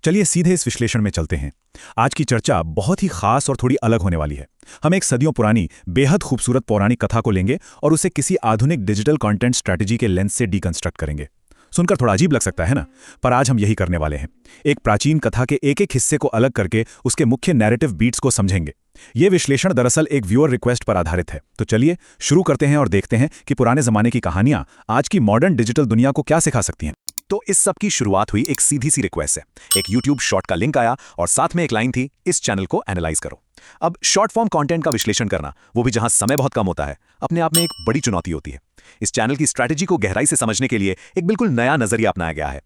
चलिए सीधे इस विश्लेषण में चलते हैं। आज की चर्चा बहुत ही खास और थोड़ी अलग होने वाली है। हम एक सदियों पुरानी बेहद खूबसूरत पौराणिक कथा को लेंगे और उसे किसी आधुनिक डिजिटल कंटेंट स्ट्रैटेजी के लेंस से डीकंस्ट्रक्ट करेंगे। सुनकर थोड़ा अजीब लग सकता है ना, पर आज हम यही करने वाले हैं। एक प्राचीन कथा के एक-एक हिस्से को अलग करके उसके मुख्य नैरेटिव बीट्स को समझेंगे। ये विश्लेषण दरअसल एक व्यूअर रिक्वेस्ट पर आधारित है। तो चलिए शुरू करते हैं और देखते हैं कि पुराने जमाने की कहानियां आज की मॉडर्न डिजिटल दुनिया को क्या सिखा सकती हैं। तो इस सब की शुरुआत हुई एक सीधी सी रिक्वेस्ट से। एक YouTube शॉर्ट का लिंक आया और साथ में एक लाइन थी, इस चैनल को एनालाइज करो। अब शॉर्ट फॉर्म कंटेंट का विश्लेषण करना, वो भी जहां समय बहुत कम होता है, अपने आप में एक बड़ी चुनौती होती है। इस चैनल की स्ट्रैटेजी को गहराई से समझने के लिए एक बिल्कुल नया नजरिया अपनाया गया है।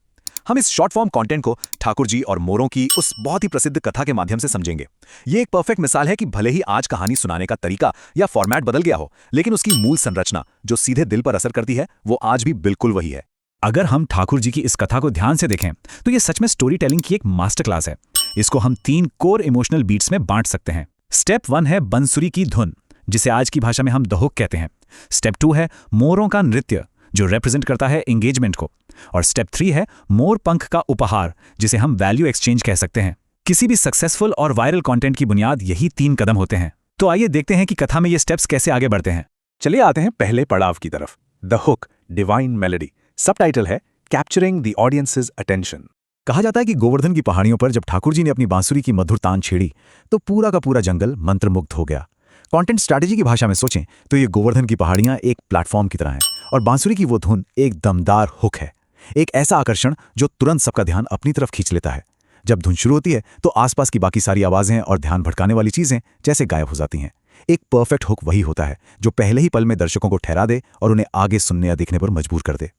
हम इस शॉर्ट फॉर्म कंटेंट को ठाकुर जी और मोरों की उस बहुत ही प्रसिद्ध कथा के माध्यम से समझेंगे। ये एक परफेक्ट मिसाल है कि भले ही आज कहानी सुनाने का तरीका या फॉर्मेट बदल गया हो, लेकिन उसकी मूल संरचना जो सीधे दिल पर असर करती है, वो आज भी बिल्कुल वही है। अगर हम ठाकुर जी की इस कथा को ध्यान से देखें तो ये सच में स्टोरी टेलिंग की एक मास्टर क्लास है। इसको हम 3 कोर इमोशनल बीट्स में बांट सकते हैं। स्टेप 1 है बंसुरी की धुन, जिसे आज की भाषा में हम दहुक कहते हैं। स्टेप 2 है मोरों का नृत्य, जो रिप्रेजेंट करता है एंगेजमेंट को। और स्टेप 3 है मोर पंख का उपहार, जिसे हम वैल्यू एक्सचेंज कह सकते हैं। किसी भी सक्सेसफुल और वायरल कंटेंट की बुनियाद यही 3 कदम होते हैं। तो आइए देखते हैं कि कथा में ये स्टेप्स कैसे आगे बढ़ते हैं। चलिए आते हैं पहले पड़ाव की तरफ, the hook, divine melody. Subtitle है कैप्चरिंग द ऑडियंसेस अटेंशन। कहा जाता है कि गोवर्धन की पहाड़ियों पर जब ठाकुर जी ने अपनी बांसुरी की मधुर तान छेड़ी तो पूरा का पूरा जंगल मंत्रमुग्ध हो गया। कंटेंट स्ट्रैटेजी की भाषा में सोचें तो ये गोवर्धन की पहाड़ियां एक प्लेटफॉर्म की तरह हैं और बांसुरी की वो धुन एक दमदार हुक है, एक ऐसा आकर्षण जो तुरंत सबका ध्यान अपनी तरफ खींच लेता है। जब धुन शुरू होती है तो आसपास की बाकी सारी आवाजें और ध्यान भटकाने वाली चीजें जैसे गायब हो जाती हैं। एक परफेक्ट हुक वही होता है जो पहले ही पल में दर्शकों को ठहरा दे और उन्हें आगे सुनने या देखने पर मजबूर कर दे।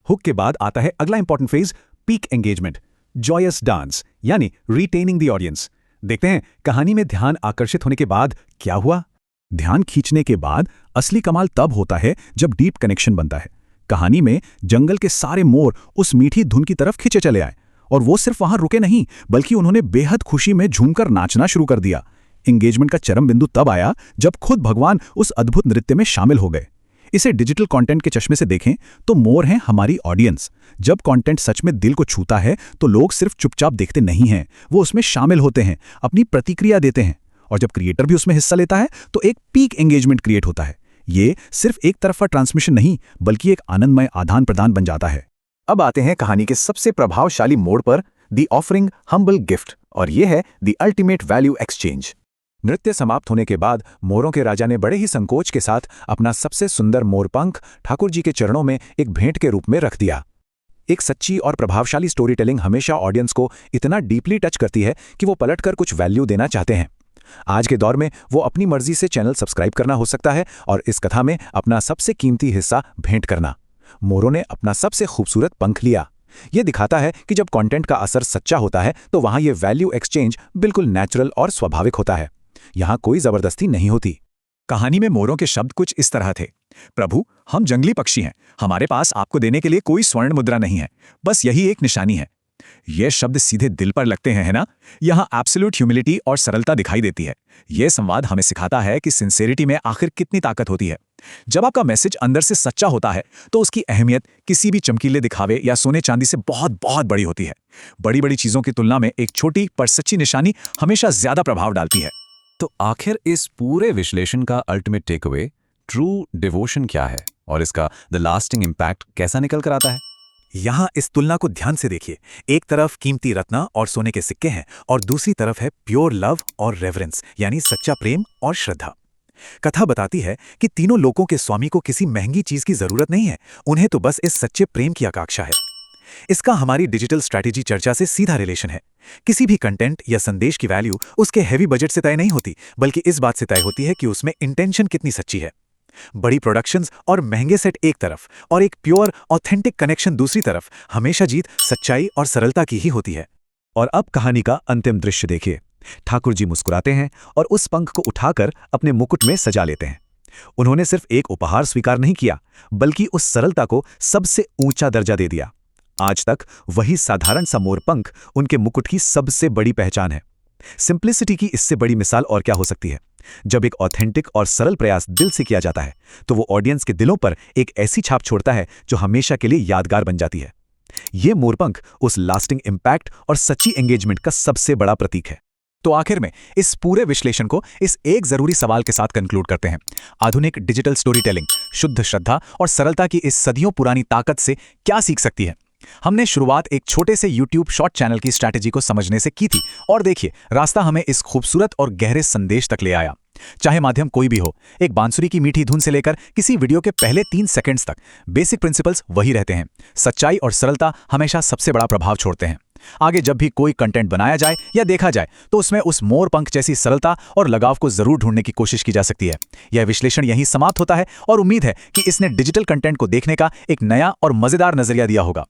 हुक के बाद आता है अगला important phase, peak engagement, joyous dance, यानी रिटेनिंग द ऑडियंस। देखते हैं कहानी में ध्यान आकर्षित होने के बाद क्या हुआ। ध्यान खींचने के बाद असली कमाल तब होता है जब डीप कनेक्शन बनता है। कहानी में जंगल के सारे मोर उस मीठी धुन की तरफ खींचे चले आए और वो सिर्फ वहां रुके नहीं, बल्कि उन्होंने बेहद खुशी में झूमकर नाचना शुरू कर दिया। एंगेजमेंट का चरम बिंदु तब आया जब खुद भगवान उस अद्भुत नृत्य में शामिल हो गए। इसे डिजिटल कंटेंट के चश्मे से देखें तो मोर हैं हमारी ऑडियंस। जब कंटेंट सच में दिल को छूता है तो लोग सिर्फ चुपचाप देखते नहीं हैं, वो उसमें शामिल होते हैं, अपनी प्रतिक्रिया देते हैं। और जब क्रिएटर भी उसमें हिस्सा लेता है तो एक पीक एंगेजमेंट क्रिएट होता है। ये सिर्फ एक तरफा ट्रांसमिशन नहीं, बल्कि एक आनंदमय आदान प्रदान बन जाता है। अब आते हैं कहानी के सबसे प्रभावशाली मोड़ पर, द ऑफरिंग हम्बल गिफ्ट, और ये है द अल्टीमेट वैल्यू एक्सचेंज। नृत्य समाप्त होने के बाद मोरों के राजा ने बड़े ही संकोच के साथ अपना सबसे सुंदर मोरपंख ठाकुर जी के चरणों में एक भेंट के रूप में रख दिया। एक सच्ची और प्रभावशाली स्टोरी टेलिंग हमेशा ऑडियंस को इतना डीपली टच करती है कि वो पलटकर कुछ वैल्यू देना चाहते हैं। आज के दौर में वो अपनी मर्जी से चैनल सब्सक्राइब करना हो सकता है और इस कथा में अपना सबसे कीमती हिस्सा भेंट करना। मोरों ने अपना सबसे खूबसूरत पंख लिया। ये दिखाता है कि जब कंटेंट का असर सच्चा होता है तो वहां ये वैल्यू एक्सचेंज बिल्कुल नेचुरल और स्वाभाविक होता है। यहां कोई जबरदस्ती नहीं होती। कहानी में मोरों के शब्द कुछ इस तरह थे, प्रभु, हम जंगली पक्षी हैं, हमारे पास आपको देने के लिए कोई स्वर्ण मुद्रा नहीं है, बस यही एक निशानी है। ये शब्द सीधे दिल पर लगते हैं, है ना? यहाँ एब्सोल्यूट ह्यूमिलिटी और सरलता दिखाई देती है। यह संवाद हमें सिखाता है कि सिंसेरिटी में आखिर कितनी ताकत होती है। जब आपका मैसेज अंदर से सच्चा होता है तो उसकी अहमियत किसी भी चमकीले दिखावे या सोने चांदी से बहुत बहुत बड़ी होती है। बड़ी बड़ी चीजों की तुलना में एक छोटी पर सच्ची निशानी हमेशा ज्यादा प्रभाव डालती है। तो आखिर इस पूरे विश्लेषण का अल्टीमेट टेकअवे ट्रू डिवोशन क्या है और इसका द लास्टिंग इंपैक्ट कैसा निकल कर आता है? यहां इस तुलना को ध्यान से देखिए। एक तरफ कीमती रत्ना और सोने के सिक्के हैं और दूसरी तरफ है प्योर लव और रेवरेंस, यानी सच्चा प्रेम और श्रद्धा। कथा बताती है कि तीनों लोगों के स्वामी को किसी महंगी चीज की जरूरत नहीं है, उन्हें तो बस इस सच्चे प्रेम की आकांक्षा है। इसका हमारी डिजिटल स्ट्रैटेजी चर्चा से सीधा रिलेशन है। किसी भी कंटेंट या संदेश की वैल्यू उसके हैवी बजट से तय नहीं होती, बल्कि इस बात से तय होती है कि उसमें इंटेंशन कितनी सच्ची है। बड़ी प्रोडक्शंस और महंगे सेट एक तरफ और एक प्योर ऑथेंटिक कनेक्शन दूसरी तरफ, हमेशा जीत सच्चाई और सरलता की ही होती है। और अब कहानी का अंतिम दृश्य देखिए। ठाकुर जी मुस्कुराते हैं और उस पंख को उठाकर अपने मुकुट में सजा लेते हैं। उन्होंने सिर्फ एक उपहार स्वीकार नहीं किया, बल्कि उस सरलता को सबसे ऊंचा दर्जा दे दिया। आज तक वही साधारण सा मोरपंख उनके मुकुट की सबसे बड़ी पहचान है। सिंप्लिसिटी की इससे बड़ी मिसाल और क्या हो सकती है? जब एक ऑथेंटिक और सरल प्रयास दिल से किया जाता है तो वो ऑडियंस के दिलों पर एक ऐसी छाप छोड़ता है जो हमेशा के लिए यादगार बन जाती है। ये मोरपंख उस लास्टिंग इम्पैक्ट और सच्ची एंगेजमेंट का सबसे बड़ा प्रतीक है। तो आखिर में इस पूरे विश्लेषण को इस एक जरूरी सवाल के साथ कंक्लूड करते हैं। आधुनिक डिजिटल स्टोरी टेलिंग शुद्ध श्रद्धा और सरलता की इस सदियों पुरानी ताकत से क्या सीख सकती है? हमने शुरुआत एक छोटे से YouTube शॉर्ट चैनल की स्ट्रैटेजी को समझने से की थी और देखिए रास्ता हमें इस खूबसूरत और गहरे संदेश तक ले आया। चाहे माध्यम कोई भी हो, एक बांसुरी की मीठी धुन से लेकर किसी वीडियो के पहले 3 सेकंड्स तक बेसिक प्रिंसिपल्स वही रहते हैं। सच्चाई और सरलता हमेशा सबसे बड़ा प्रभाव छोड़ते हैं। आगे जब भी कोई कंटेंट बनाया जाए या देखा जाए तो उसमें उस मोरपंख जैसी सरलता और लगाव को जरूर ढूंढने की कोशिश की जा सकती है। यह विश्लेषण यहीं समाप्त होता है और उम्मीद है कि इसने डिजिटल कंटेंट को देखने का एक नया और मजेदार नजरिया दिया होगा।